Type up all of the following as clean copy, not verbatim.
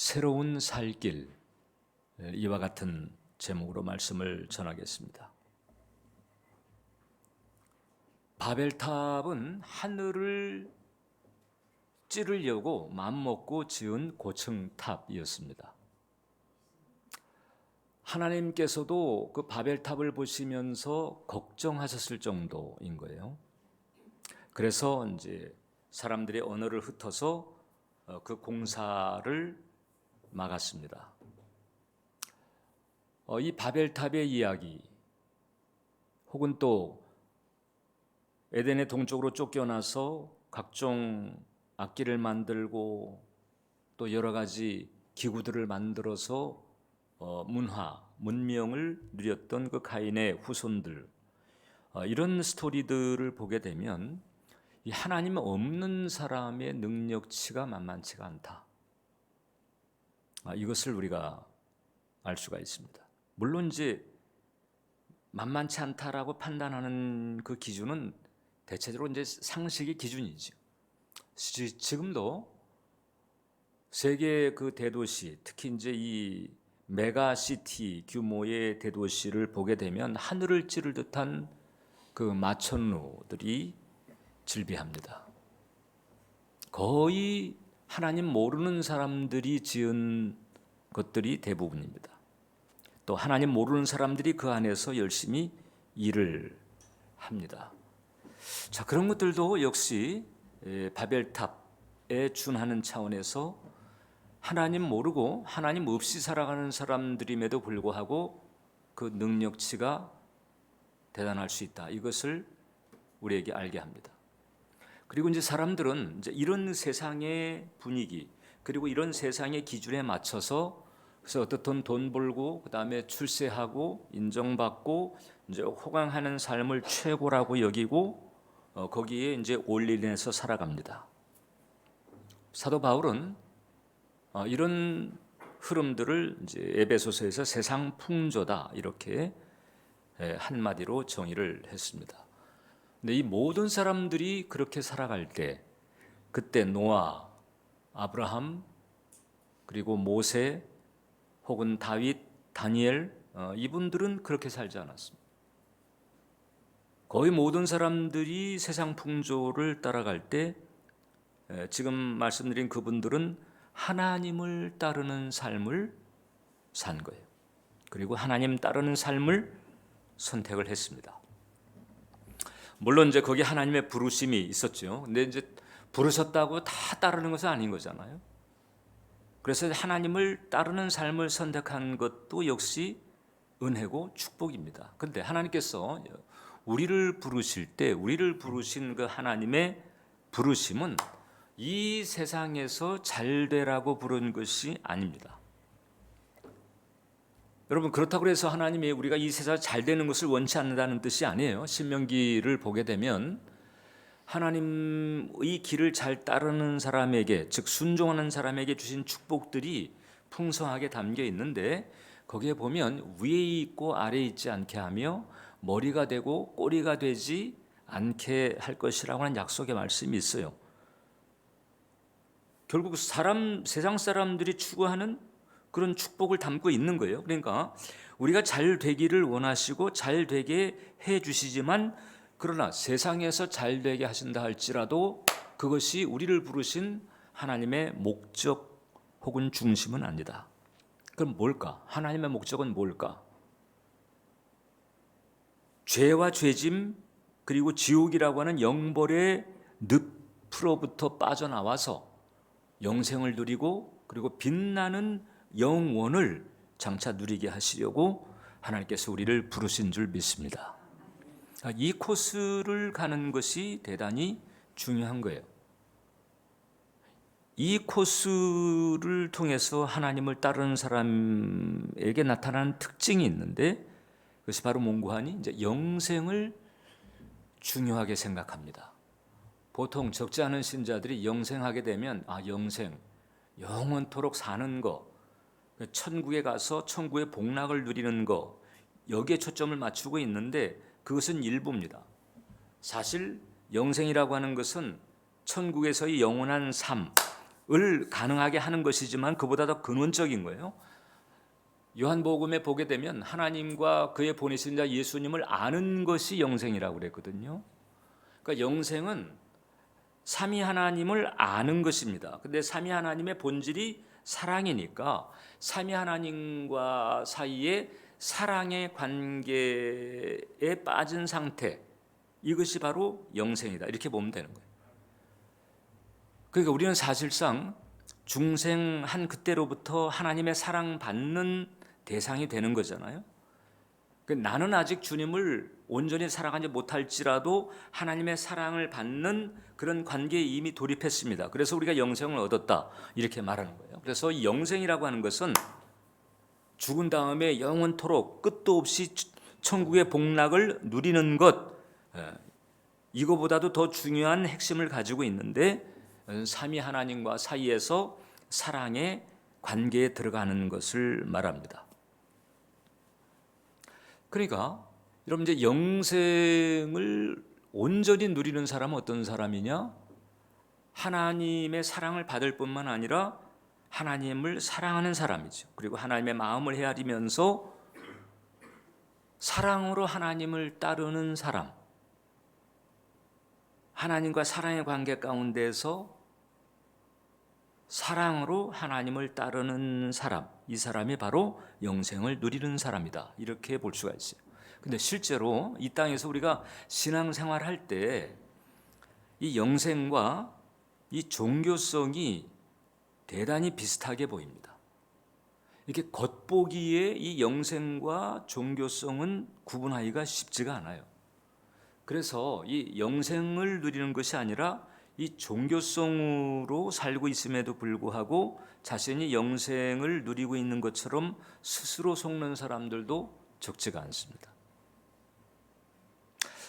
새로운 살길, 이와 같은 제목으로 말씀을 전하겠습니다. 바벨탑은 하늘을 찌르려고 맘먹고 지은 고층탑이었습니다. 하나님께서도 그 바벨탑을 보시면서 걱정하셨을 정도인 거예요. 그래서 이제 사람들의 언어를 흩어서 그 공사를 막았습니다. 이 바벨탑의 이야기, 혹은 또 에덴의 동쪽으로 쫓겨나서 각종 악기를 만들고 또 여러 가지 기구들을 만들어서 문명을 누렸던 그 가인의 후손들, 이런 스토리들을 보게 되면 이 하나님 없는 사람의 능력치가 만만치가 않다. 이것을 우리가 알 수가 있습니다. 물론 이제 만만치 않다라고 판단하는 그 기준은 대체적으로 이제 상식의 기준이죠. 지금도 세계 그 대도시, 특히 이제 이 메가시티 규모의 대도시를 보게 되면 하늘을 찌를 듯한 그 마천루들이 즐비합니다. 거의 하나님 모르는 사람들이 지은 것들이 대부분입니다. 또 하나님 모르는 사람들이 그 안에서 열심히 일을 합니다. 자, 그런 것들도 역시 바벨탑에 준하는 차원에서 하나님 모르고 하나님 없이 살아가는 사람들임에도 불구하고 그 능력치가 대단할 수 있다. 이것을 우리에게 알게 합니다. 그리고 이제 사람들은 이제 이런 세상의 분위기, 그리고 이런 세상의 기준에 맞춰서 그래서 어떻든 돈 벌고 그다음에 출세하고 인정받고 이제 호강하는 삶을 최고라고 여기고 거기에 이제 올인해서 살아갑니다. 사도 바울은 이런 흐름들을 이제 에베소서에서 세상 풍조다 이렇게 한마디로 정의를 했습니다. 근데 이 모든 사람들이 그렇게 살아갈 때 그때 노아, 아브라함, 그리고 모세, 혹은 다윗, 다니엘, 이분들은 그렇게 살지 않았습니다. 거의 모든 사람들이 세상 풍조를 따라갈 때 지금 말씀드린 그분들은 하나님을 따르는 삶을 산 거예요. 그리고 하나님 따르는 삶을 선택을 했습니다. 물론 이제 거기 하나님의 부르심이 있었죠. 근데 이제 부르셨다고 다 따르는 것은 아닌 거잖아요. 그래서 하나님을 따르는 삶을 선택한 것도 역시 은혜고 축복입니다. 그런데 하나님께서 우리를 부르실 때 우리를 부르신 그 하나님의 부르심은 이 세상에서 잘 되라고 부른 것이 아닙니다. 여러분, 그렇다고 해서 하나님이 우리가 이 세상에서 잘 되는 것을 원치 않는다는 뜻이 아니에요. 신명기를 보게 되면 하나님의 길을 잘 따르는 사람에게, 즉 순종하는 사람에게 주신 축복들이 풍성하게 담겨 있는데 거기에 보면 위에 있고 아래에 있지 않게 하며 머리가 되고 꼬리가 되지 않게 할 것이라고 하는 약속의 말씀이 있어요. 결국 세상 사람들이 추구하는 그런 축복을 담고 있는 거예요. 그러니까 우리가 잘 되기를 원하시고 잘 되게 해 주시지만 그러나 세상에서 잘 되게 하신다 할지라도 그것이 우리를 부르신 하나님의 목적 혹은 중심은 아니다. 그럼 뭘까? 하나님의 목적은 뭘까? 죄와 죄짐 그리고 지옥이라고 하는 영벌의 늪으로부터 빠져나와서 영생을 누리고 그리고 빛나는 영원을 장차 누리게 하시려고 하나님께서 우리를 부르신 줄 믿습니다. 이 코스를 가는 것이 대단히 중요한 거예요. 이 코스를 통해서 하나님을 따르는 사람에게 나타나는 특징이 있는데 그것이 바로 뭔고 하니 이제 영생을 중요하게 생각합니다. 보통 적지 않은 신자들이 영생하게 되면 영생, 영원토록 사는 거, 천국에 가서 천국의 복락을 누리는 거, 여기에 초점을 맞추고 있는데 그것은 일부입니다. 사실 영생이라고 하는 것은 천국에서의 영원한 삶, 가능하게 하는 것이지만 그보다 더 근원적인 거예요. 요한복음에 보게 되면 하나님과 그의 보내신 자 예수님을 아는 것이 영생이라고 그랬거든요. 그러니까 영생은 삼위 하나님을 아는 것입니다. 근데 삼위 하나님의 본질이 사랑이니까 삼위 하나님과 사이에 사랑의 관계에 빠진 상태, 이것이 바로 영생이다, 이렇게 보면 되는 거예요. 그러니까 우리는 사실상 중생한 그때로부터 하나님의 사랑받는 대상이 되는 거잖아요. 나는 아직 주님을 온전히 사랑하지 못할지라도 하나님의 사랑을 받는 그런 관계에 이미 돌입했습니다. 그래서 우리가 영생을 얻었다, 이렇게 말하는 거예요. 그래서 이 영생이라고 하는 것은 죽은 다음에 영원토록 끝도 없이 천국의 복락을 누리는 것, 이거보다도 더 중요한 핵심을 가지고 있는데, 삼위 하나님과 사이에서 사랑의 관계에 들어가는 것을 말합니다. 그러니까 여러분, 이제 영생을 온전히 누리는 사람은 어떤 사람이냐? 하나님의 사랑을 받을 뿐만 아니라 하나님을 사랑하는 사람이죠. 그리고 하나님의 마음을 헤아리면서 사랑으로 하나님을 따르는 사람, 하나님과 사랑의 관계 가운데서 사랑으로 하나님을 따르는 사람, 이 사람이 바로 영생을 누리는 사람이다, 이렇게 볼 수가 있어요. 근데 실제로 이 땅에서 우리가 신앙생활 할 때 이 영생과 이 종교성이 대단히 비슷하게 보입니다. 이렇게 겉보기에 이 영생과 종교성은 구분하기가 쉽지가 않아요. 그래서 이 영생을 누리는 것이 아니라 이 종교성으로 살고 있음에도 불구하고 자신이 영생을 누리고 있는 것처럼 스스로 속는 사람들도 적지가 않습니다.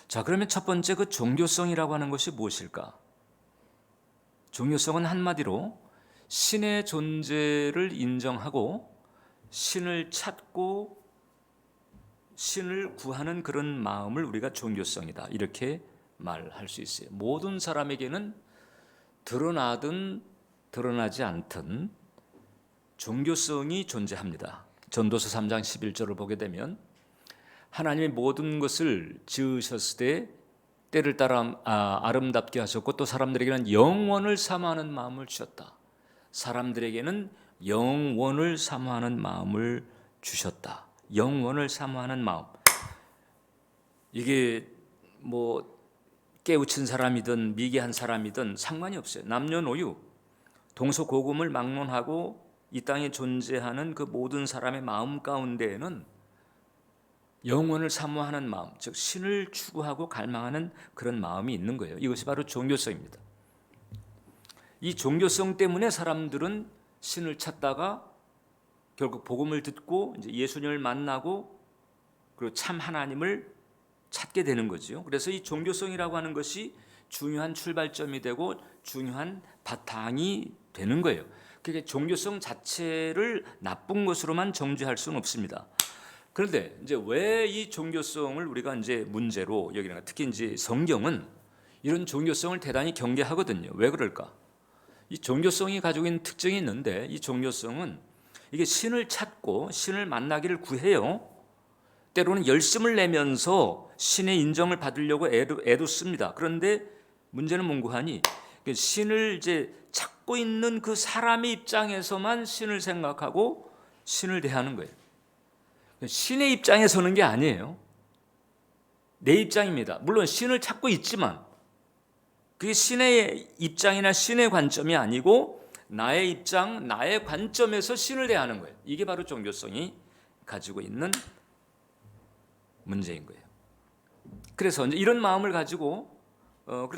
자, 그러면 첫 번째 그 종교성이라고 하는 것이 무엇일까? 종교성은 한마디로 신의 존재를 인정하고 신을 찾고 신을 구하는 그런 마음을 우리가 종교성이다, 이렇게 말할 수 있어요. 모든 사람에게는 드러나든 드러나지 않든 종교성이 존재합니다. 전도서 3장 11절을 보게 되면 하나님이 모든 것을 지으셨을 때 때를 따라 아름답게 하셨고 또 사람들에게는 영원을 사모하는 마음을 주셨다. 사람들에게는 영원을 사모하는 마음을 주셨다. 영원을 사모하는 마음. 이게 뭐 깨우친 사람이든 미개한 사람이든 상관이 없어요. 남녀노유 동서고금을 막론하고 이 땅에 존재하는 그 모든 사람의 마음 가운데에는 영원을 사모하는 마음, 즉 신을 추구하고 갈망하는 그런 마음이 있는 거예요. 이것이 바로 종교성입니다. 이 종교성 때문에 사람들은 신을 찾다가 결국 복음을 듣고 이제 예수님을 만나고 그리고 참 하나님을 찾게 되는 거죠. 그래서 이 종교성이라고 하는 것이 중요한 출발점이 되고 중요한 바탕이 되는 거예요. 그러니까 종교성 자체를 나쁜 것으로만 정죄할 수는 없습니다. 그런데 이제 왜 이 종교성을 우리가 이제 문제로 여기는가? 특히 이제 성경은 이런 종교성을 대단히 경계하거든요. 왜 그럴까? 이 종교성이 가지고 있는 특징이 있는데 이 종교성은 이게 신을 찾고 신을 만나기를 구해요. 때로는 열심을 내면서 신의 인정을 받으려고 애도 씁니다. 그런데 문제는 뭔고하니 신을 이제 찾고 있는 그 사람의 입장에서만 신을 생각하고 신을 대하는 거예요. 신의 입장에 서는 게 아니에요. 내 입장입니다. 물론 신을 찾고 있지만 그게 신의 입장이나 신의 관점이 아니고 나의 입장, 나의 관점에서 신을 대하는 거예요. 이게 바로 종교성이 가지고 있는 문제인 거예요. 그래서 이제 이런 마음을 가지고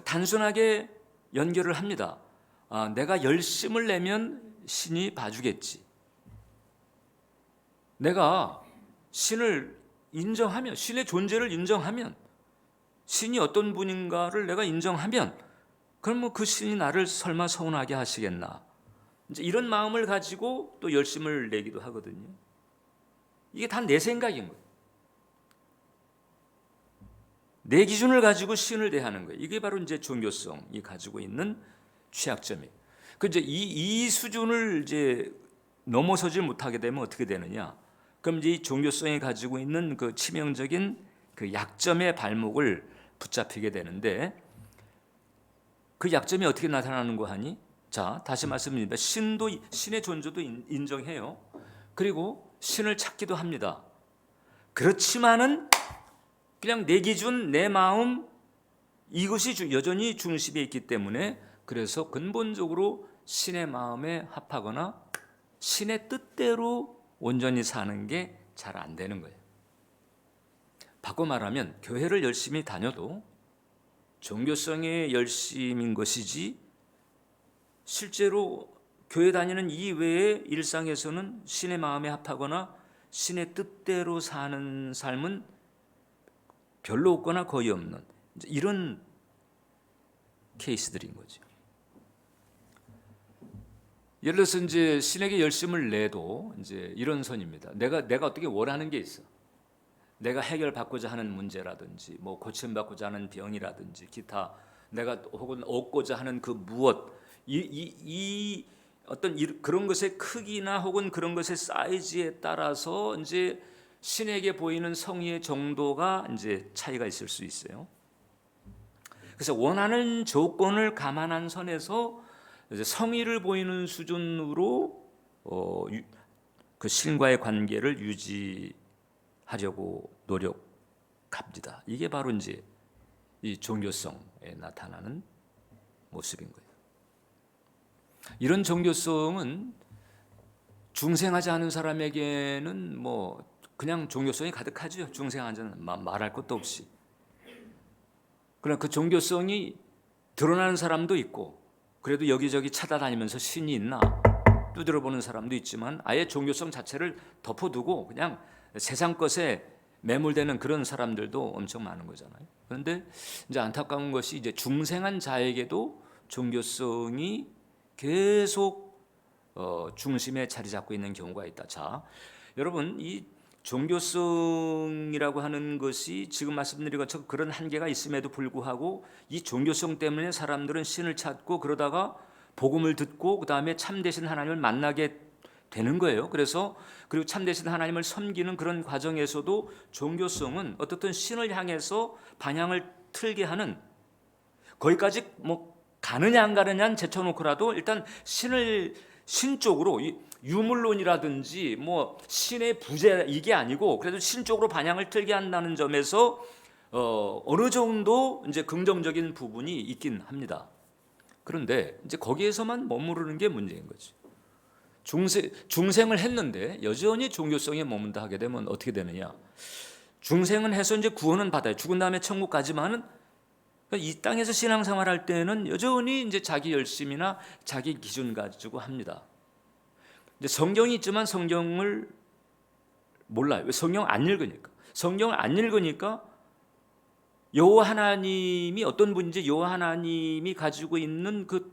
단순하게 연결을 합니다. 내가 열심을 내면 신이 봐주겠지. 내가 신을 인정하면, 신의 존재를 인정하면, 신이 어떤 분인가를 내가 인정하면, 그럼 뭐 그 신이 나를 설마 서운하게 하시겠나? 이제 이런 마음을 가지고 또 열심을 내기도 하거든요. 이게 다 내 생각인 거예요. 내 기준을 가지고 신을 대하는 거예요. 이게 바로 이제 종교성이 가지고 있는 취약점이에요. 그 이제 이 수준을 이제 넘어서지 못하게 되면 어떻게 되느냐? 그럼 이제 이 종교성이 가지고 있는 그 치명적인 그 약점의 발목을 붙잡히게 되는데, 그 약점이 어떻게 나타나는 거 하니? 자, 다시 말씀드립니다. 신의 존재도 인정해요. 그리고 신을 찾기도 합니다. 그렇지만은 그냥 내 기준, 내 마음, 이것이 여전히 중심에 있기 때문에, 그래서 근본적으로 신의 마음에 합하거나 신의 뜻대로 온전히 사는 게 잘 안 되는 거예요. 바꿔 말하면 교회를 열심히 다녀도 종교성의 열심인 것이지, 실제로 교회 다니는 이외의 일상에서는 신의 마음에 합하거나 신의 뜻대로 사는 삶은 별로 없거나 거의 없는 이런 케이스들인 거죠. 예를 들어서 이제 신에게 열심을 내도 이제 이런 선입니다. 내가 어떻게 원하는 게 있어. 내가 해결받고자 하는 문제라든지, 뭐 고침받고자 하는 병이라든지, 기타 내가 혹은 얻고자 하는 그 무엇, 어떤 그런 것의 크기나 혹은 그런 것의 사이즈에 따라서 이제 신에게 보이는 성의의 정도가 이제 차이가 있을 수 있어요. 그래서 원하는 조건을 감안한 선에서 이제 성의를 보이는 수준으로 그 신과의 관계를 유지하려고 노력합니다. 이게 바로 이제 이 종교성에 나타나는 모습인 거예요. 이런 종교성은 중생하지 않은 사람에게는 뭐 그냥 종교성이 가득하죠. 중생하지 않은, 말할 것도 없이. 그러나 그 종교성이 드러나는 사람도 있고, 그래도 여기저기 찾아다니면서 신이 있나 두드려보는 사람도 있지만, 아예 종교성 자체를 덮어두고 그냥 세상 것에 매몰되는 그런 사람들도 엄청 많은 거잖아요. 그런데 이제 안타까운 것이, 이제 중생한 자에게도 종교성이 계속 중심에 자리 잡고 있는 경우가 있다. 자, 여러분, 이 종교성이라고 하는 것이 지금 말씀드린 것처럼 그런 한계가 있음에도 불구하고, 이 종교성 때문에 사람들은 신을 찾고 그러다가 복음을 듣고 그 다음에 참되신 하나님을 만나게 되는 거예요. 그리고 참되신 하나님을 섬기는 그런 과정에서도 종교성은 어떻든 신을 향해서 방향을 틀게 하는, 거기까지 뭐 가느냐 안 가느냐는 제쳐놓고라도 일단 신 쪽으로, 유물론이라든지 뭐 신의 부재 이게 아니고 그래도 신 쪽으로 방향을 틀게 한다는 점에서 어느 정도 이제 긍정적인 부분이 있긴 합니다. 그런데 이제 거기에서만 머무르는 게 문제인 거죠. 중생을 했는데 여전히 종교성에 머문다 하게 되면 어떻게 되느냐? 중생은 해서 이제 구원은 받아요. 죽은 다음에 천국 가지만은 이 땅에서 신앙생활할 때는 여전히 이제 자기 열심이나 자기 기준 가지고 합니다. 이제 성경이 있지만 성경을 몰라요. 왜? 성경 안 읽으니까. 성경을 안 읽으니까 여호와 하나님이 어떤 분인지, 여호와 하나님이 가지고 있는 그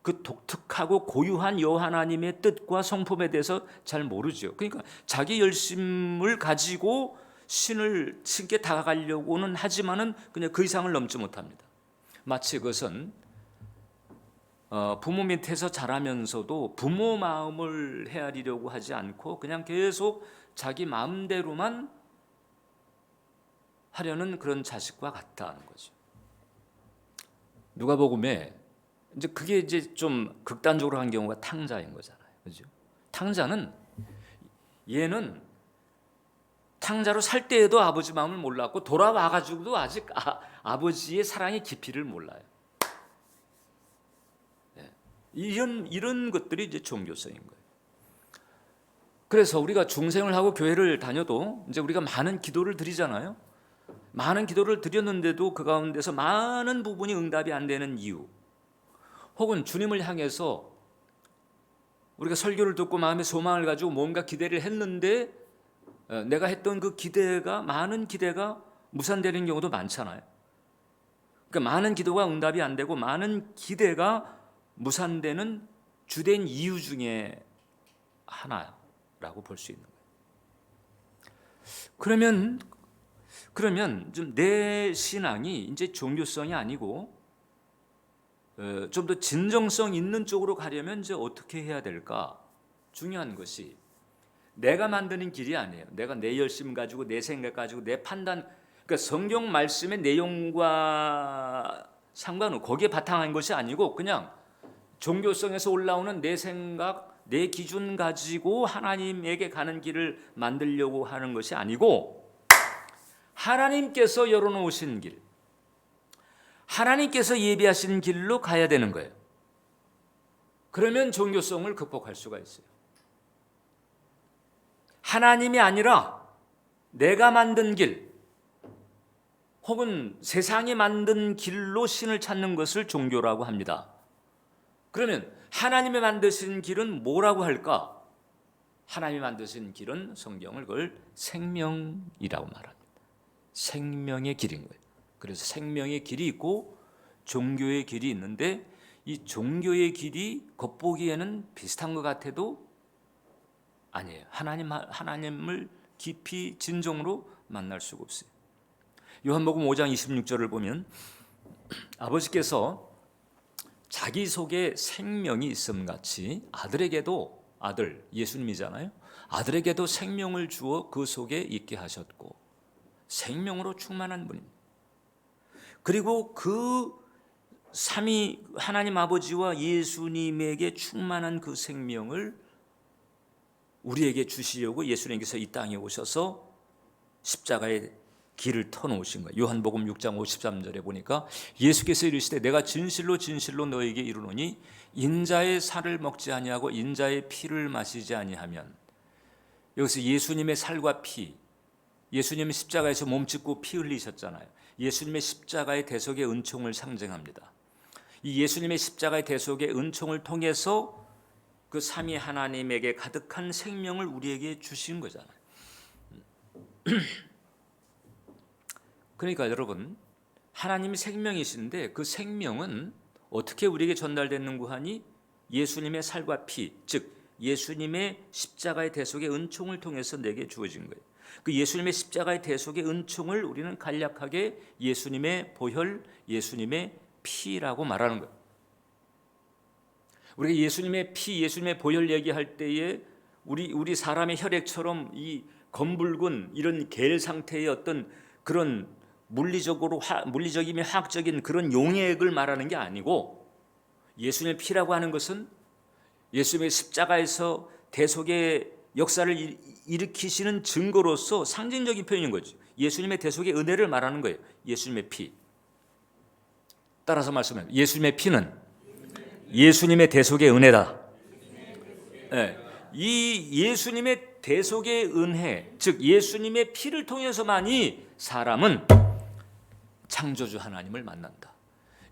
독특하고 고유한 여호와 하나님의 뜻과 성품에 대해서 잘 모르죠. 그러니까 자기 열심을 가지고 신께 다가가려고는 하지만은 그냥 그 이상을 넘지 못합니다. 마치 그것은 부모 밑에서 자라면서도 부모 마음을 헤아리려고 하지 않고 그냥 계속 자기 마음대로만 하려는 그런 자식과 같다는 거죠. 누가복음에 이제 그게 이제 좀 극단적으로 한 경우가 탕자인 거잖아요. 그죠? 탕자는, 얘는 탕자로 살 때에도 아버지 마음을 몰랐고 돌아와 가지고도 아직 아버지의 사랑의 깊이를 몰라요. 네. 이런 것들이 이제 종교성인 거예요. 그래서 우리가 중생을 하고 교회를 다녀도 이제 우리가 많은 기도를 드리잖아요. 많은 기도를 드렸는데도 그 가운데서 많은 부분이 응답이 안 되는 이유, 혹은 주님을 향해서 우리가 설교를 듣고 마음의 소망을 가지고 뭔가 기대를 했는데 내가 했던 그 많은 기대가 무산되는 경우도 많잖아요. 그러니까 많은 기도가 응답이 안 되고 많은 기대가 무산되는 주된 이유 중에 하나라고 볼 수 있는 거예요. 그러면 좀 내 신앙이 이제 종교성이 아니고 좀 더 진정성 있는 쪽으로 가려면 이제 어떻게 해야 될까? 중요한 것이 내가 만드는 길이 아니에요. 내가 내 열심 가지고 내 생각 가지고 내 판단, 그러니까 성경 말씀의 내용과 상관없고 거기에 바탕한 것이 아니고 그냥 종교성에서 올라오는 내 생각, 내 기준 가지고 하나님에게 가는 길을 만들려고 하는 것이 아니고 하나님께서 열어놓으신 길, 하나님께서 예비하신 길로 가야 되는 거예요. 그러면 종교성을 극복할 수가 있어요. 하나님이 아니라 내가 만든 길 혹은 세상이 만든 길로 신을 찾는 것을 종교라고 합니다. 그러면 하나님이 만드신 길은 뭐라고 할까? 하나님이 만드신 길은 성경을 그걸 생명이라고 말합니다. 생명의 길인 거예요. 그래서 생명의 길이 있고 종교의 길이 있는데 이 종교의 길이 겉보기에는 비슷한 것 같아도 아니에요. 하나님을 깊이 진정으로 만날 수가 없어요. 요한복음 5장 26절을 보면 아버지께서 자기 속에 생명이 있음 같이 아들에게도, 아들 예수님이잖아요, 아들에게도 생명을 주어 그 속에 있게 하셨고 생명으로 충만한 분입니다. 그리고 그 삼위 하나님 아버지와 예수님에게 충만한 그 생명을 우리에게 주시려고 예수님께서 이 땅에 오셔서 십자가의 길을 터놓으신 거예요. 요한복음 6장 53절에 보니까 예수께서 이르시되 내가 진실로 진실로 너에게 이르노니 인자의 살을 먹지 아니하고 인자의 피를 마시지 아니하면, 여기서 예수님의 살과 피, 예수님이 십자가에서 몸짓고 피 흘리셨잖아요. 예수님의 십자가의 대속의 은총을 상징합니다. 이 예수님의 십자가의 대속의 은총을 통해서 그 삼위 하나님에게 가득한 생명을 우리에게 주신 거잖아요. 그러니까 여러분, 하나님이 생명이신데 그 생명은 어떻게 우리에게 전달됐는고 하니 예수님의 살과 피, 즉 예수님의 십자가의 대속의 은총을 통해서 내게 주어진 거예요. 그 예수님의 십자가의 대속의 은총을 우리는 간략하게 예수님의 보혈, 예수님의 피라고 말하는 거예요. 우리가 예수님의 피, 예수님의 보혈 얘기할 때에 우리 사람의 혈액처럼 이 검붉은 이런 겔 상태의 어떤 그런 물리적이며 화학적인 그런 용액을 말하는 게 아니고, 예수님의 피라고 하는 것은 예수님의 십자가에서 대속의 역사를 일으키시는 증거로서 상징적인 표현인 거죠. 예수님의 대속의 은혜를 말하는 거예요. 예수님의 피. 따라서 말씀해요. 예수님의 피는 예수님의 대속의 은혜다. 네. 이 예수님의 대속의 은혜, 즉 예수님의 피를 통해서만이 사람은 창조주 하나님을 만난다.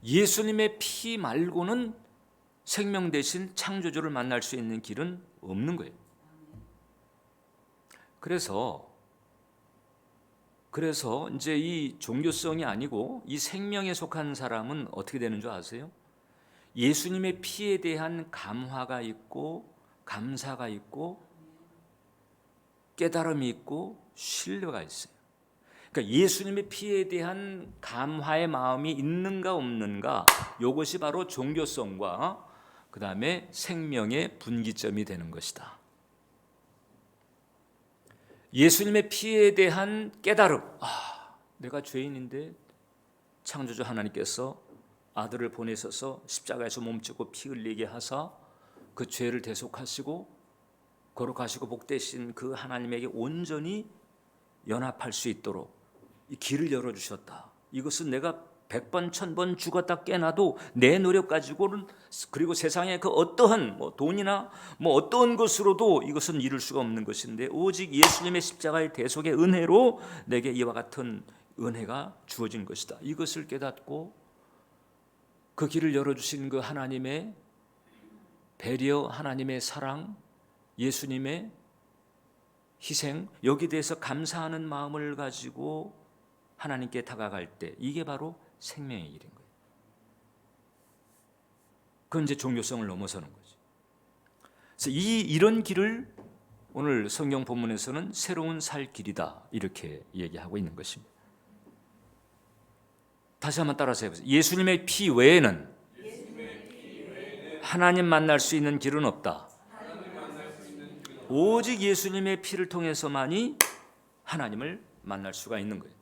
예수님의 피 말고는 생명 대신 창조주를 만날 수 있는 길은 없는 거예요. 그래서 이제 이 종교성이 아니고 이 생명에 속한 사람은 어떻게 되는 줄 아세요? 예수님의 피에 대한 감화가 있고 감사가 있고 깨달음이 있고 신뢰가 있어요. 그러니까 예수님의 피에 대한 감화의 마음이 있는가 없는가, 이것이 바로 종교성과 그 다음에 생명의 분기점이 되는 것이다. 예수님의 피에 대한 깨달음, 내가 죄인인데 창조주 하나님께서 아들을 보내셔서 십자가에서 몸짓고 피 흘리게 하사 그 죄를 대속하시고 거룩하시고 복되신 그 하나님에게 온전히 연합할 수 있도록 이 길을 열어주셨다. 이것은 내가 100번 1000번 죽었다 깨나도 내 노력 가지고는, 그리고 세상에 그 어떠한 돈이나 어떠한 것으로도 이것은 이룰 수가 없는 것인데 오직 예수님의 십자가의 대속의 은혜로 내게 이와 같은 은혜가 주어진 것이다. 이것을 깨닫고 그 길을 열어주신 그 하나님의 배려, 하나님의 사랑, 예수님의 희생, 여기에 대해서 감사하는 마음을 가지고 하나님께 다가갈 때 이게 바로 생명의 길인 거예요. 그건 이제 종교성을 넘어서는 거죠. 그래서 이런 길을 오늘 성경 본문에서는 새로운 살 길이다 이렇게 얘기하고 있는 것입니다. 다시 한번 따라서 해보세요. 예수님의 피 외에는 하나님 만날 수 있는 길은 없다. 오직 예수님의 피를 통해서만이 하나님을 만날 수가 있는 거예요.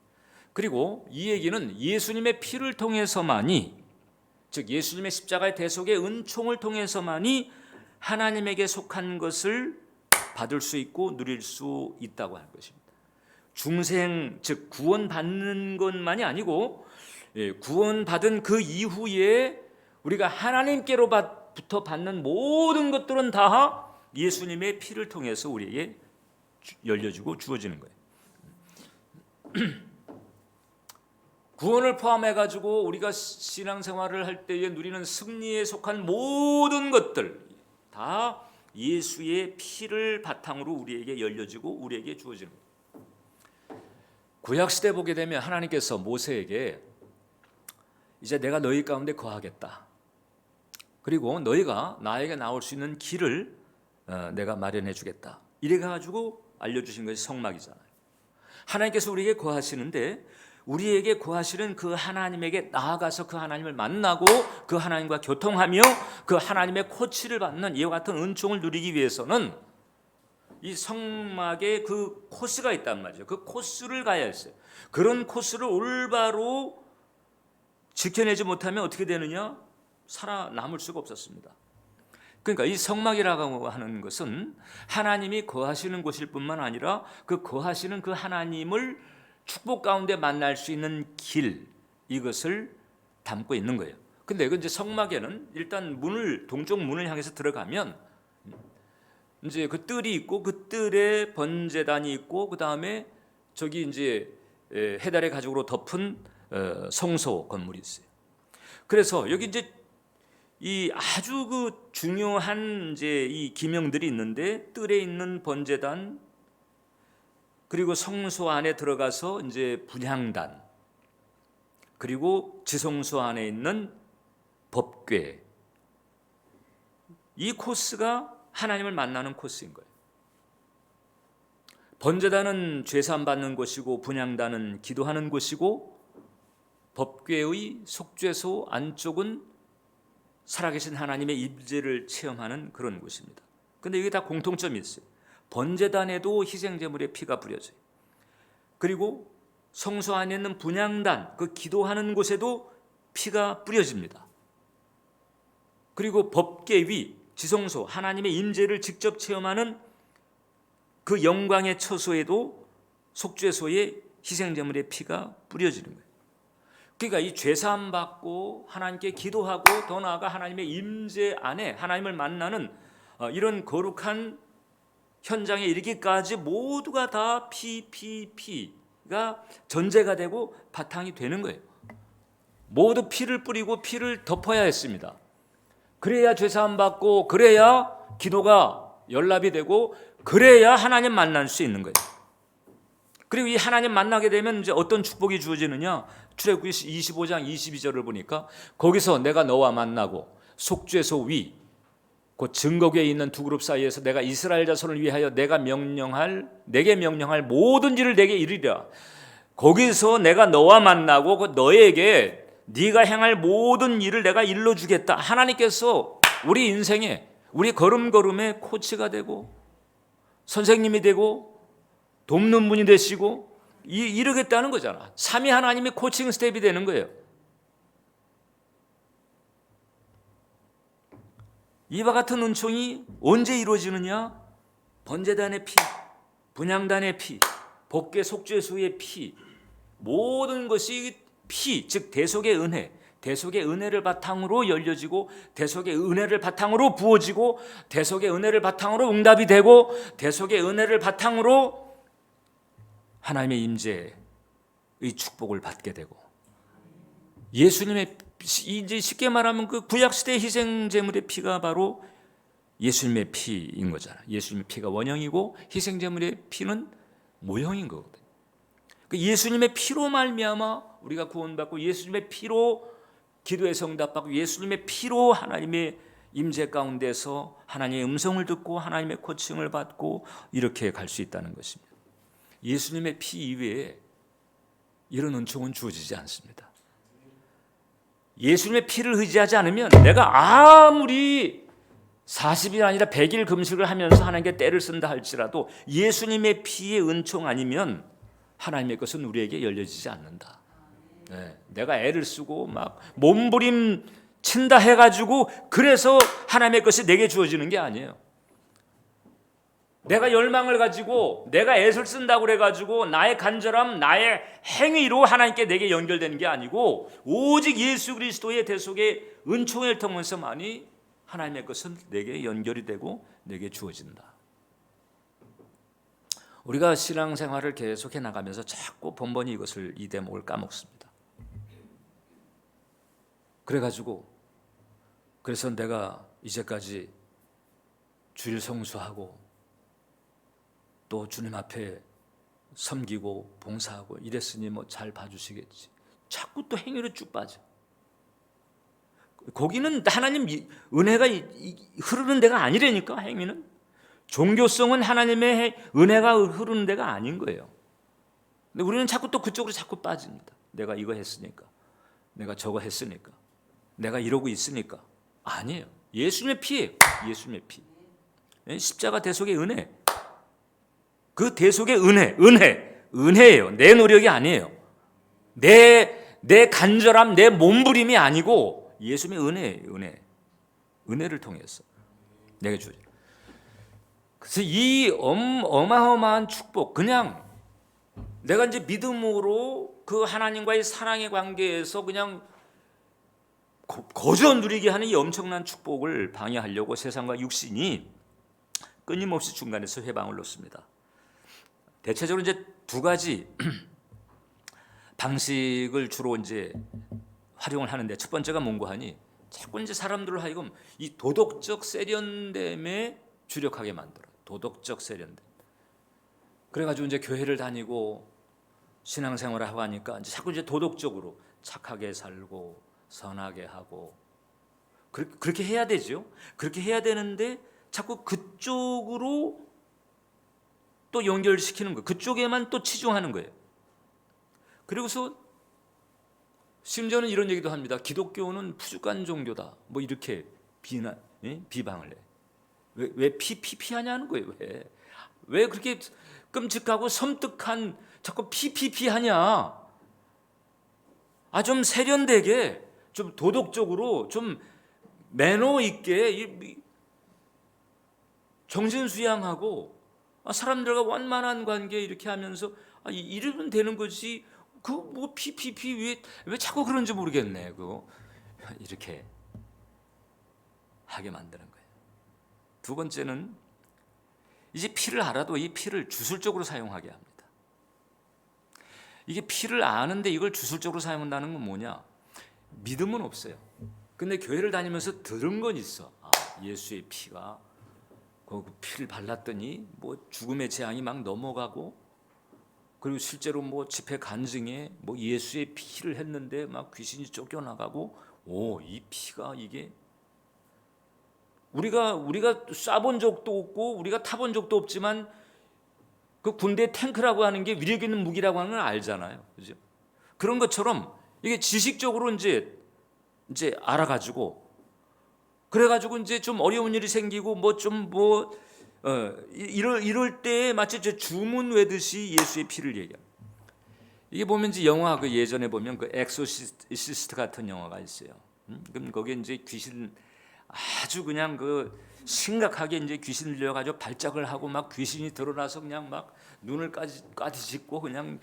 그리고 이 얘기는 예수님의 피를 통해서만이, 즉 예수님의 십자가의 대속의 은총을 통해서만이 하나님에게 속한 것을 받을 수 있고 누릴 수 있다고 하는 것입니다. 중생, 즉 구원받는 것만이 아니고 구원받은 그 이후에 우리가 하나님께로부터 받는 모든 것들은 다 예수님의 피를 통해서 우리에게 열려주고 주어지는 거예요. 구원을 포함해가지고 우리가 신앙생활을 할 때에 누리는 승리에 속한 모든 것들 다 예수의 피를 바탕으로 우리에게 열려지고 우리에게 주어지는 거예요. 구약시대 보게 되면 하나님께서 모세에게 이제 내가 너희 가운데 거하겠다. 그리고 너희가 나에게 나올 수 있는 길을 내가 마련해 주겠다. 이래가지고 알려주신 것이 성막이잖아요. 하나님께서 우리에게 거하시는데 우리에게 거하시는 그 하나님에게 나아가서 그 하나님을 만나고 그 하나님과 교통하며 그 하나님의 코치를 받는 이와 같은 은총을 누리기 위해서는 이 성막에 그 코스가 있단 말이죠. 그 코스를 가야 했어요. 그런 코스를 올바로 지켜내지 못하면 어떻게 되느냐? 살아남을 수가 없었습니다. 그러니까 이 성막이라고 하는 것은 하나님이 거하시는 곳일 뿐만 아니라 그 거하시는 그 하나님을 축복 가운데 만날 수 있는 길, 이것을 담고 있는 거예요. 근데 이제 성막에는 일단 동쪽 문을 향해서 들어가면 이제 그 뜰이 있고 그 뜰에 번제단이 있고 그 다음에 저기 이제 해달의 가죽으로 덮은 성소 건물이 있어요. 그래서 여기 이제 이 아주 그 중요한 이제 이 기명들이 있는데 뜰에 있는 번제단, 그리고 성소 안에 들어가서 이제 분향단, 그리고 지성소 안에 있는 법궤, 이 코스가 하나님을 만나는 코스인 거예요. 번제단은 죄사함 받는 곳이고 분향단은 기도하는 곳이고 법궤의 속죄소 안쪽은 살아계신 하나님의 임재를 체험하는 그런 곳입니다. 그런데 이게 다 공통점이 있어요. 번제단에도 희생제물의 피가 뿌려져요. 그리고 성소 안에 있는 분향단, 그 기도하는 곳에도 피가 뿌려집니다. 그리고 법궤 위, 지성소, 하나님의 임재를 직접 체험하는 그 영광의 처소에도 속죄소에 희생제물의 피가 뿌려지는 거예요. 그러니까 이 죄사함 받고 하나님께 기도하고 더 나아가 하나님의 임재 안에 하나님을 만나는 이런 거룩한 현장에 이르기까지 모두가 다 피가 전제가 되고 바탕이 되는 거예요. 모두 피를 뿌리고 피를 덮어야 했습니다. 그래야 죄사함 받고 그래야 기도가 연락이 되고 그래야 하나님 만날 수 있는 거예요. 그리고 이 하나님 만나게 되면 이제 어떤 축복이 주어지느냐? 출애굽기 25장 22절을 보니까 거기서 내가 너와 만나고 속죄소 위, 그 증거궤에 있는 두 그룹 사이에서 내가 이스라엘 자손을 위하여 내게 명령할 모든 일을 내게 이르리라. 거기서 내가 너와 만나고 그 너에게 네가 행할 모든 일을 내가 일러주겠다. 하나님께서 우리 인생에 우리 걸음걸음에 코치가 되고 선생님이 되고 돕는 분이 되시고 이러겠다는 거잖아. 삼위 하나님의 코칭 스텝이 되는 거예요. 이와 같은 은총이 언제 이루어지느냐? 번제단의 피, 분향단의 피, 법궤 속죄소의 피, 모든 것이 피, 즉 대속의 은혜, 대속의 은혜를 바탕으로 열려지고 대속의 은혜를 바탕으로 부어지고 대속의 은혜를 바탕으로 응답이 되고 대속의 은혜를 바탕으로 하나님의 임재의 축복을 받게 되고 예수님의 이제 쉽게 말하면 그 구약시대 희생제물의 피가 바로 예수님의 피인 거잖아요. 예수님의 피가 원형이고 희생제물의 피는 모형인 거거든요. 예수님의 피로 말미암아 우리가 구원받고 예수님의 피로 기도의 응답받고 예수님의 피로 하나님의 임재 가운데서 하나님의 음성을 듣고 하나님의 코칭을 받고 이렇게 갈 수 있다는 것입니다. 예수님의 피 이외에 이런 은총은 주어지지 않습니다. 예수님의 피를 의지하지 않으면 내가 아무리 40일 아니라 100일 금식을 하면서 하나님께 때를 쓴다 할지라도 예수님의 피의 은총 아니면 하나님의 것은 우리에게 열려지지 않는다. 내가 애를 쓰고 막 몸부림 친다 해가지고 그래서 하나님의 것이 내게 주어지는 게 아니에요. 내가 열망을 가지고 내가 애를 쓴다고 그래가지고 나의 간절함, 나의 행위로 하나님께 내게 연결되는 게 아니고 오직 예수 그리스도의 대속의 은총을 통해서만이 하나님의 것은 내게 연결이 되고 내게 주어진다. 우리가 신앙생활을 계속해 나가면서 자꾸 번번이 이 대목을 까먹습니다. 그래서 내가 이제까지 주일 성수하고 또 주님 앞에 섬기고 봉사하고 이랬으니 뭐 잘 봐주시겠지. 자꾸 또 행위로 쭉 빠져. 거기는 하나님 은혜가 흐르는 데가 아니라니까. 행위는 종교성은 하나님의 은혜가 흐르는 데가 아닌 거예요. 근데 우리는 자꾸 또 그쪽으로 자꾸 빠집니다. 내가 이거 했으니까, 내가 저거 했으니까, 내가 이러고 있으니까. 아니에요. 예수님의 피예요. 예수님의 피. 십자가 대속의 은혜. 그 대속의 은혜예요. 내 노력이 아니에요. 내 간절함, 내 몸부림이 아니고 예수님의 은혜를 통해서 내게 주죠. 그래서 이 어마어마한 축복, 그냥 내가 이제 믿음으로 그 하나님과의 사랑의 관계에서 그냥 거저 누리게 하는 이 엄청난 축복을 방해하려고 세상과 육신이 끊임없이 중간에서 회방을 놓습니다. 대체적으로 이제 두 가지 방식을 주로 이제 활용을 하는데, 첫 번째가 뭔가 하니 자꾸 이제 사람들을 하여금 이 도덕적 세련됨에 주력하게 만들어. 도덕적 세련됨. 그래가지고 이제 교회를 다니고 신앙생활을 하고 하니까 이제 자꾸 이제 도덕적으로 착하게 살고 선하게 하고 그렇게 해야 되죠. 그렇게 해야 되는데 자꾸 그쪽으로 또 연결시키는 거예요. 그쪽에만 또 치중하는 거예요. 그리고서 심지어는 이런 얘기도 합니다. 기독교는 푸주간 종교다. 뭐 이렇게 비방을 해. 왜 피하냐는 거예요. 왜 그렇게 끔찍하고 섬뜩한 자꾸 피하냐. 좀 세련되게, 좀 도덕적으로, 좀 매너 있게 정신수양하고 사람들과 원만한 관계 이렇게 하면서 이러면 되는 거지. 그 뭐 왜 자꾸 그런지 모르겠네. 그거 이렇게 하게 만드는 거예요. 두 번째는 이제 피를 알아도 이 피를 주술적으로 사용하게 합니다. 이게 피를 아는데 이걸 주술적으로 사용한다는 건 뭐냐? 믿음은 없어요. 근데 교회를 다니면서 들은 건 있어. 예수의 피가 그 피를 발랐더니 뭐 죽음의 재앙이 막 넘어가고, 그리고 실제로 뭐 집회 간증에 뭐 예수의 피를 했는데 막 귀신이 쫓겨나가고, 이 피가 이게 우리가 쏴본 적도 없고 우리가 타본 적도 없지만 그 군대 탱크라고 하는 게 위력 있는 무기라고 하는 걸 알잖아요. 그죠? 그런 것처럼 이게 지식적으로 이제 알아가지고, 그래가지고 이제 좀 어려운 일이 생기고 이럴 때 마치 주문 외듯이 예수의 피를 얘기합니다. 이게 보면 이제 영화 그 예전에 보면 그 엑소시스트 같은 영화가 있어요. 그럼 거기에 이제 귀신 아주 그냥 그 심각하게 이제 귀신 들려가지고 발작을 하고 막 귀신이 드러나서 그냥 막 눈을 까디짓고 그냥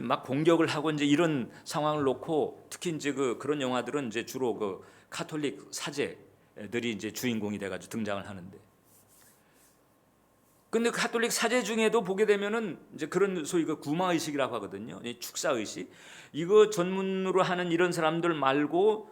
막 공격을 하고 이제 이런 상황을 놓고, 특히 이제 그런 영화들은 이제 주로 그 카톨릭 사제들이 이제 주인공이 돼가지고 등장을 하는데, 근데 카톨릭 사제 중에도 보게 되면은 이제 그런 소위 그 구마 의식이라고 하거든요. 축사 의식. 이거 전문으로 하는 이런 사람들 말고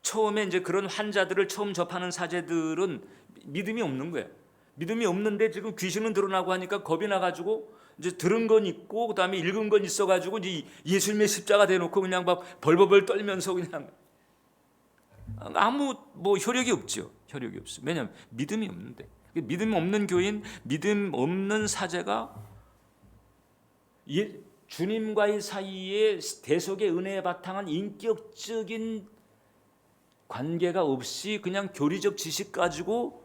처음에 이제 그런 환자들을 처음 접하는 사제들은 믿음이 없는 거예요. 믿음이 없는데 지금 귀신은 드러나고 하니까 겁이 나가지고 이제 들은 건 있고 그다음에 읽은 건 있어가지고 이제 예수님의 십자가 대놓고 그냥 막 벌벌 떨면서 그냥 아무 뭐 효력이 없죠. 효력이 없어. 왜냐하면 믿음이 없는데. 믿음 없는 교인, 믿음 없는 사제가 주님과의 사이에 대속의 은혜에 바탕한 인격적인 관계가 없이 그냥 교리적 지식 가지고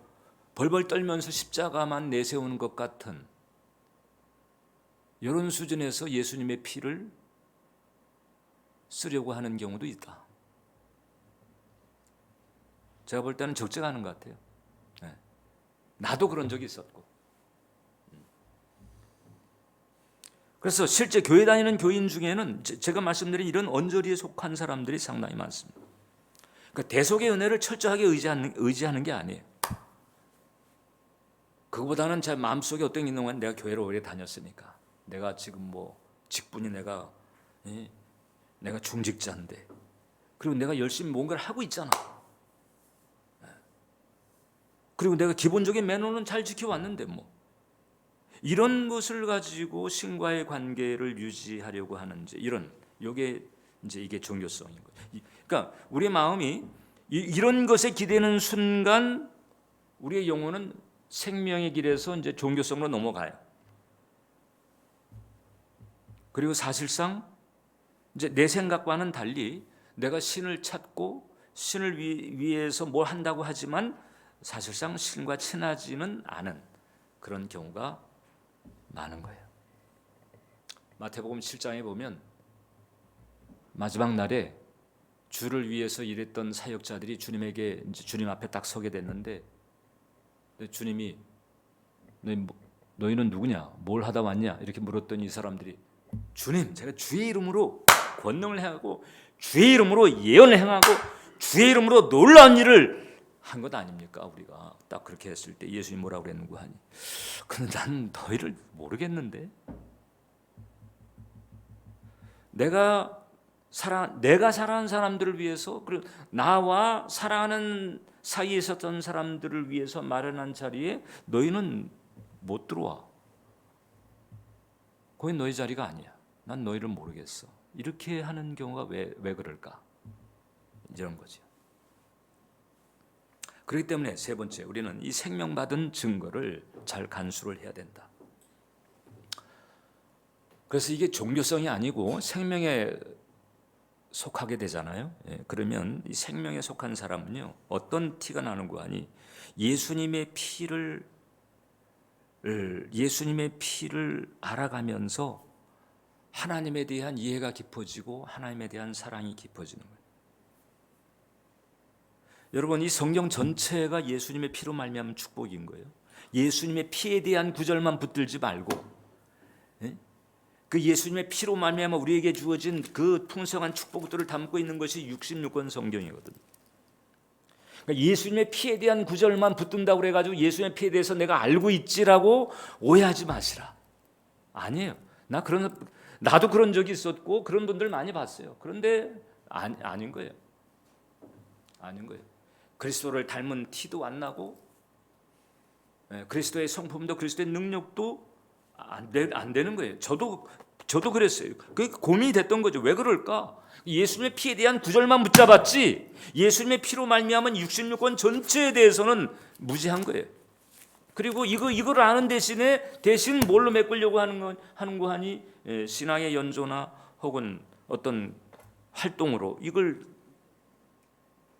벌벌 떨면서 십자가만 내세우는 것 같은 이런 수준에서 예수님의 피를 쓰려고 하는 경우도 있다. 제가 볼 때는 적절하는 것 같아요. 나도 그런 적이 있었고. 그래서 실제 교회 다니는 교인 중에는 제가 말씀드린 이런 언저리에 속한 사람들이 상당히 많습니다. 그러니까 대속의 은혜를 철저하게 의지하는 게 아니에요. 그거보다는 제 마음속에 어떤 게 있는 건 내가 교회를 오래 다녔으니까, 내가 지금 뭐 직분이 내가 중직자인데, 그리고 내가 열심히 뭔가를 하고 있잖아. 그리고 내가 기본적인 매너는 잘 지켜왔는데 뭐 이런 것을 가지고 신과의 관계를 유지하려고 하는 이게 이게 종교성인 거예요. 그러니까 우리 마음이 이런 것에 기대는 순간 우리의 영혼은 생명의 길에서 이제 종교성으로 넘어가요. 그리고 사실상 이제 내 생각과는 달리 내가 신을 찾고 신을 위해서 뭘 한다고 하지만 사실상 신과 친하지는 않은 그런 경우가 많은 거예요. 마태복음 7장에 보면 마지막 날에 주를 위해서 일했던 사역자들이 주님에게 이제 주님 앞에 딱 서게 됐는데, 주님이 너희는 누구냐? 뭘 하다 왔냐? 이렇게 물었더니 이 사람들이 주님, 제가 주의 이름으로 권능을 행하고 주의 이름으로 예언을 행하고 주의 이름으로 놀라운 일을 한 것 아닙니까? 우리가 딱 그렇게 했을 때 예수님 뭐라고 그랬는고 하니, 근데 난 너희를 모르겠는데, 내가 사랑하는 사람들을 위해서, 그리고 나와 사랑하는 사이에 있었던 사람들을 위해서 마련한 자리에 너희는 못 들어와. 거기 너희 자리가 아니야. 난 너희를 모르겠어. 이렇게 하는 경우가 왜 그럴까? 이런 거죠. 그렇기 때문에 세 번째, 우리는 이 생명받은 증거를 잘 간수를 해야 된다. 그래서 이게 종교성이 아니고 생명에 속하게 되잖아요. 그러면 이 생명에 속한 사람은요, 어떤 티가 나는 거 아니, 예수님의 피를 알아가면서 하나님에 대한 이해가 깊어지고 하나님에 대한 사랑이 깊어지는 거예요. 여러분, 이 성경 전체가 예수님의 피로 말미암은 축복인 거예요. 예수님의 피에 대한 구절만 붙들지 말고, 그 예수님의 피로 말미암아 우리에게 주어진 그 풍성한 축복들을 담고 있는 것이 66권 성경이거든요. 그러니까 예수님의 피에 대한 구절만 붙든다고 그래가지고 예수님의 피에 대해서 내가 알고 있지라고 오해하지 마시라. 아니에요. 나도 그런 적이 있었고 그런 분들 많이 봤어요. 그런데 아닌 거예요. 아닌 거예요. 그리스도를 닮은 티도 안 나고, 그리스도의 성품도 그리스도의 능력도 안 되는 거예요. 저도 그랬어요. 그게 고민이 됐던 거죠. 왜 그럴까? 예수님의 피에 대한 구절만 붙잡았지, 예수님의 피로 말미암은 66권 전체에 대해서는 무지한 거예요. 그리고 이걸 아는 대신 뭘로 메꾸려고 하는 거 하니, 신앙의 연조나 혹은 어떤 활동으로 이걸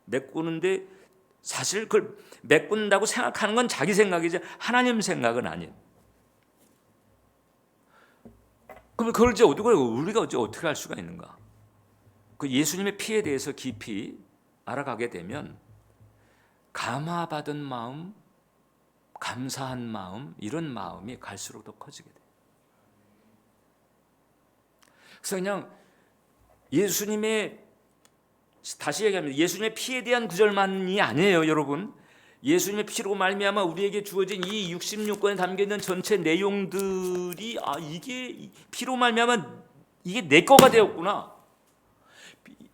메꾸는데, 사실 그걸 메꾼다고 생각하는 건 자기 생각이지 하나님 생각은 아니에요. 그럼 그걸 우리가 어떻게 할 수가 있는가? 그 예수님의 피에 대해서 깊이 알아가게 되면 감화받은 마음, 감사한 마음, 이런 마음이 갈수록 더 커지게 돼요. 그래서 그냥 다시 얘기하면 예수님의 피에 대한 구절만이 아니에요, 여러분. 예수님의 피로 말미암아 우리에게 주어진 이 66권에 담겨있는 전체 내용들이, 이게 피로 말미암아 이게 내 거가 되었구나.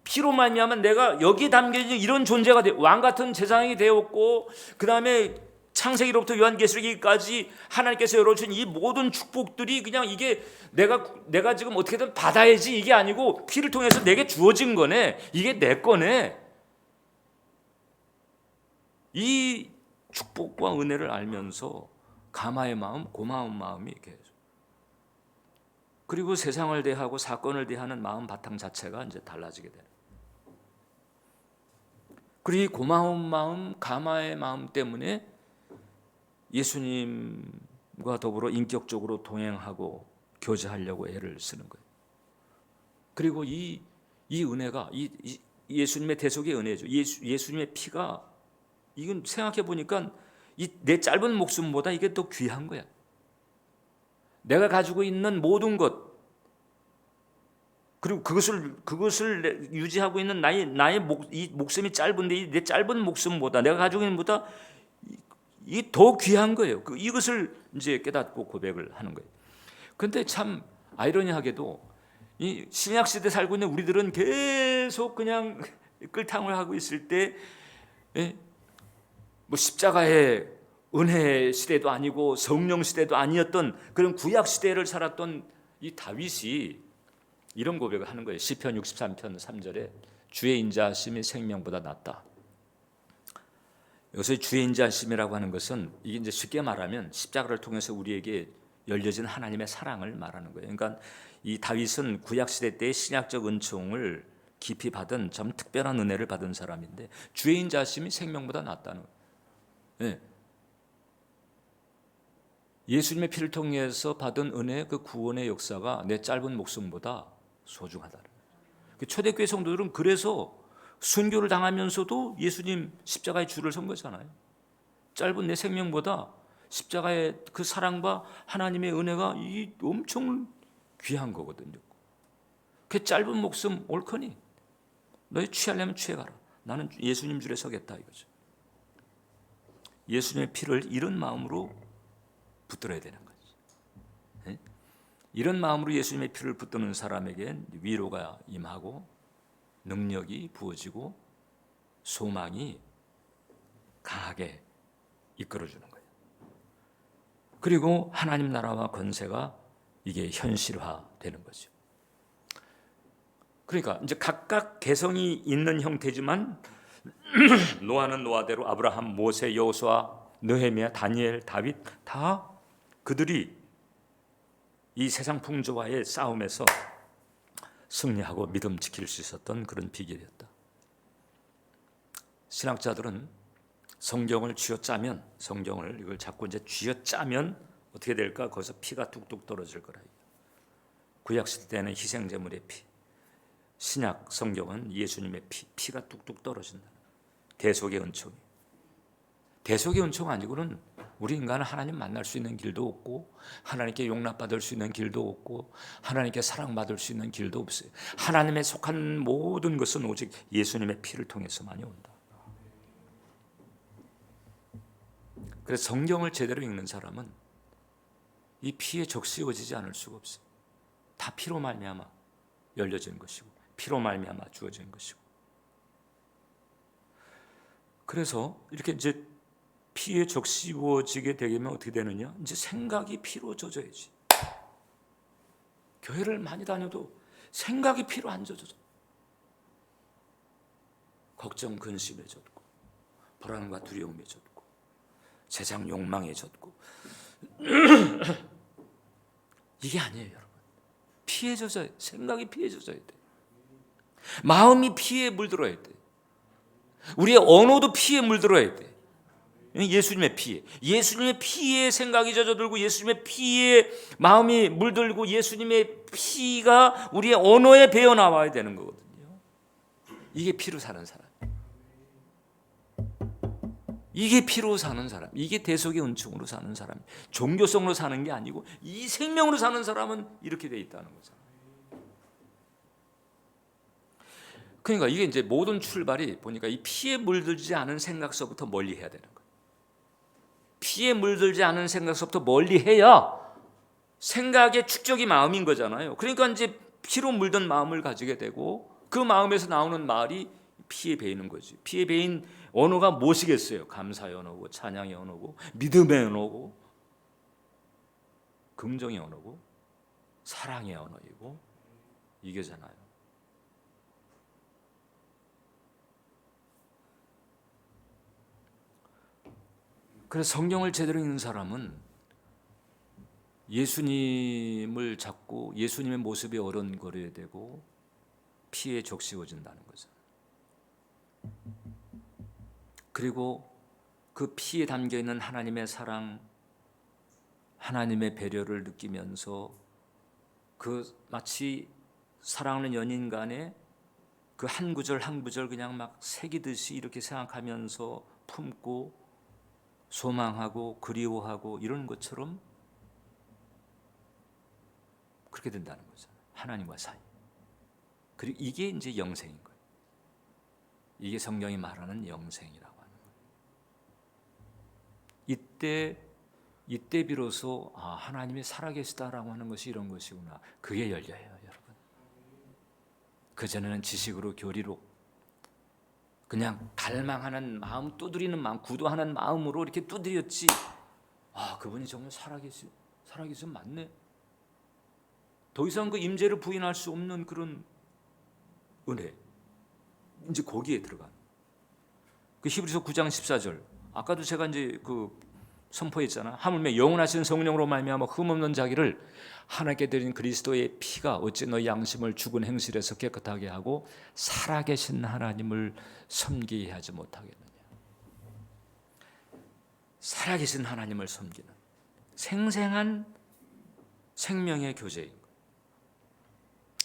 피로 말미암아 내가 여기에 담겨있는 이런 존재가 왕 같은 제사장이 되었고, 그 다음에 창세기로부터 요한계시록까지 하나님께서 열어준 이 모든 축복들이 그냥 이게 내가 지금 어떻게든 받아야지 이게 아니고 피를 통해서 내게 주어진 거네. 이게 내 거네. 이 축복과 은혜를 알면서 감화의 마음, 고마운 마음이 이렇게, 그리고 세상을 대하고 사건을 대하는 마음 바탕 자체가 이제 달라지게 돼요. 그리고 고마운 마음, 감화의 마음 때문에 예수님과 더불어 인격적으로 동행하고 교제하려고 애를 쓰는 거예요. 그리고 이 은혜가 예수님의 대속의 은혜죠. 예수님의 피가, 이건 생각해 보니까 내 짧은 목숨보다 이게 더 귀한 거야. 내가 가지고 있는 모든 것, 그리고 그것을 유지하고 있는 나의 이 목숨이 짧은데 이 내 짧은 목숨보다, 내가 가지고 있는 것보다 이게 더 귀한 거예요. 이것을 이제 깨닫고 고백을 하는 거예요. 그런데 참 아이러니하게도 이 신약 시대 살고 있는 우리들은 계속 그냥 끌탕을 하고 있을 때, 뭐 십자가의 은혜 시대도 아니고 성령 시대도 아니었던 그런 구약 시대를 살았던 이 다윗이 이런 고백을 하는 거예요. 시편 63편 3절에 주의 인자하심이 생명보다 낫다. 여기서 주의 인자하심이라고 하는 것은, 이게 이제 쉽게 말하면 십자가를 통해서 우리에게 열려진 하나님의 사랑을 말하는 거예요. 그러니까 이 다윗은 구약 시대 때의 신약적 은총을 깊이 받은 참 특별한 은혜를 받은 사람인데, 주의 인자하심이 생명보다 낫다는 거예요. 네. 예수님의 피를 통해서 받은 은혜, 그 구원의 역사가 내 짧은 목숨보다 소중하다. 초대교회 성도들은 그래서 순교를 당하면서도 예수님 십자가의 줄을 선 거잖아요. 짧은 내 생명보다 십자가의 그 사랑과 하나님의 은혜가 이 엄청 귀한 거거든요. 그 짧은 목숨 옳거니 너희 취하려면 취해가라. 나는 예수님 줄에 서겠다 이거죠. 예수님의 피를 이런 마음으로 붙들어야 되는 거죠. 네? 이런 마음으로 예수님의 피를 붙드는 사람에겐 위로가 임하고 능력이 부어지고 소망이 강하게 이끌어주는 거예요. 그리고 하나님 나라와 권세가 이게 현실화되는 거죠. 그러니까 이제 각각 개성이 있는 형태지만 노아는 노아대로, 아브라함, 모세, 여호수아, 느헤미야, 다니엘, 다윗 다 그들이 이 세상 풍조와의 싸움에서 승리하고 믿음 지킬 수 있었던 그런 비결이었다. 신학자들은 성경을 쥐어짜면, 성경을 이걸 자꾸 이제 쥐어짜면 어떻게 될까? 거기서 피가 뚝뚝 떨어질 거라. 구약 시대는 희생제물의 피, 신약 성경은 예수님의 피가 뚝뚝 떨어진다. 대속의 은총이. 대속의 은총 아니고는 우리 인간은 하나님 만날 수 있는 길도 없고, 하나님께 용납받을 수 있는 길도 없고, 하나님께 사랑받을 수 있는 길도 없어요. 하나님에 속한 모든 것은 오직 예수님의 피를 통해서만이 온다. 그래서 성경을 제대로 읽는 사람은 이 피에 적시어지지 않을 수가 없어요. 다 피로 말미암아 열려진 것이고, 피로 말미암아 주어진 것이고. 그래서 이렇게 이제 피에 적시워지게 되면 어떻게 되느냐? 이제 생각이 피로 젖어야지. 교회를 많이 다녀도 생각이 피로 안 젖어져. 걱정, 근심에 젖고, 불안과 두려움에 젖고, 세상 욕망에 젖고. 이게 아니에요, 여러분. 피에 젖어야, 생각이 피에 젖어야 돼. 마음이 피에 물들어야 돼. 우리의 언어도 피에 물들어야 돼. 예수님의 피에, 예수님의 피에 생각이 젖어들고, 예수님의 피에 마음이 물들고, 예수님의 피가 우리의 언어에 배어 나와야 되는 거거든요. 이게 피로 사는 사람, 이게 피로 사는 사람, 이게 대속의 은총으로 사는 사람, 종교성으로 사는 게 아니고 이 생명으로 사는 사람은 이렇게 돼 있다는 거죠. 그러니까 이게 이제 모든 출발이 보니까 이 피에 물들지 않은 생각서부터 멀리 해야 되는 거예요. 피에 물들지 않은 생각서부터 멀리 해야 생각의 축적이 마음인 거잖아요. 그러니까 이제 피로 물든 마음을 가지게 되고, 그 마음에서 나오는 말이 피에 배이는 거지. 피에 배인 언어가 무엇이겠어요? 감사의 언어고, 찬양의 언어고, 믿음의 언어고, 긍정의 언어고, 사랑의 언어이고, 이게잖아요. 그래서 성경을 제대로 읽는 사람은 예수님을 잡고 예수님의 모습에 어른거려야 되고, 피에 적시워진다는 거죠. 그리고 그 피에 담겨 있는 하나님의 사랑, 하나님의 배려를 느끼면서 그 마치 사랑하는 연인 간에 그 한 구절 한 구절 그냥 막 새기듯이 이렇게 생각하면서 품고 소망하고 그리워하고 이런 것처럼 그렇게 된다는 거죠. 하나님과 사이. 그리고 이게 이제 영생인 거예요. 이게 성경이 말하는 영생이라고 하는 거예요. 이때 비로소 하나님이 살아계시다라고 하는 것이 이런 것이구나. 그게 열려요, 여러분. 그전에는 지식으로 교리로 그냥 갈망하는 마음, 두드리는 마음, 구도하는 마음으로 이렇게 두드렸지. 그분이 정말 살아계시면 맞네. 더 이상 그 임재를 부인할 수 없는 그런 은혜. 이제 거기에 들어간. 그 히브리서 9장 14절. 아까도 제가 이제 선포했잖아. 하물며 영원하신 성령으로 말미암아 흠없는 자기를 하나님께 드린 그리스도의 피가 어찌 너희 양심을 죽은 행실에서 깨끗하게 하고 살아계신 하나님을 섬기게 하지 못하겠느냐. 살아계신 하나님을 섬기는 생생한 생명의 교제인 거예요.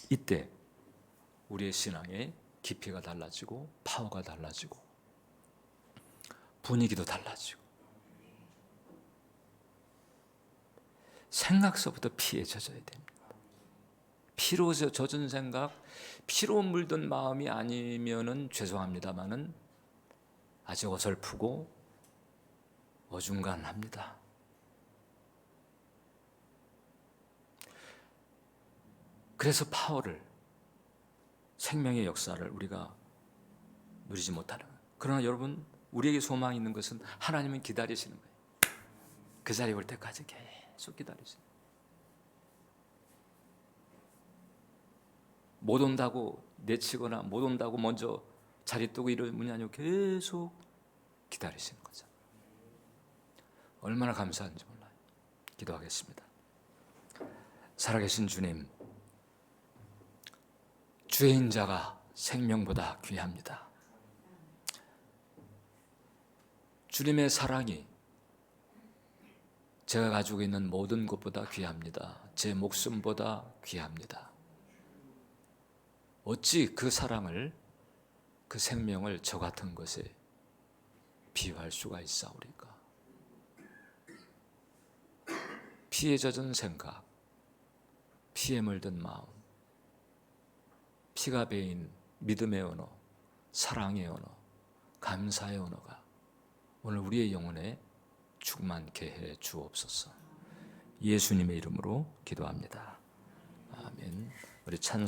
이때 우리의 신앙의 깊이가 달라지고 파워가 달라지고 분위기도 달라지고 생각서부터 피에 젖어야 됩니다. 피로 젖은 생각, 피로 물든 마음이 아니면은 죄송합니다만은 아직 어설프고 어중간합니다. 그래서 파워를, 생명의 역사를 우리가 누리지 못하는 거예요. 그러나 여러분, 우리에게 소망이 있는 것은 하나님은 기다리시는 거예요. 그 자리에 올 때까지 계속 기다리시는 거예요. 못 온다고 내치거나 못 온다고 먼저 자리 뜨고 이런 분이 아니고 계속 기다리시는 거죠. 얼마나 감사한지 몰라요. 기도하겠습니다. 살아계신 주님, 주의 인자가 생명보다 귀합니다. 주님의 사랑이 제가 가지고 있는 모든 것보다 귀합니다. 제 목숨보다 귀합니다. 어찌 그 사랑을, 그 생명을 저 같은 것에 비유할 수가 있사오리까? 피에 젖은 생각, 피에 물든 마음, 피가 배인 믿음의 언어, 사랑의 언어, 감사의 언어가 오늘 우리의 영혼에 충만케 해 주옵소서. 예수님의 이름으로 기도합니다. 아멘. 우리 찬송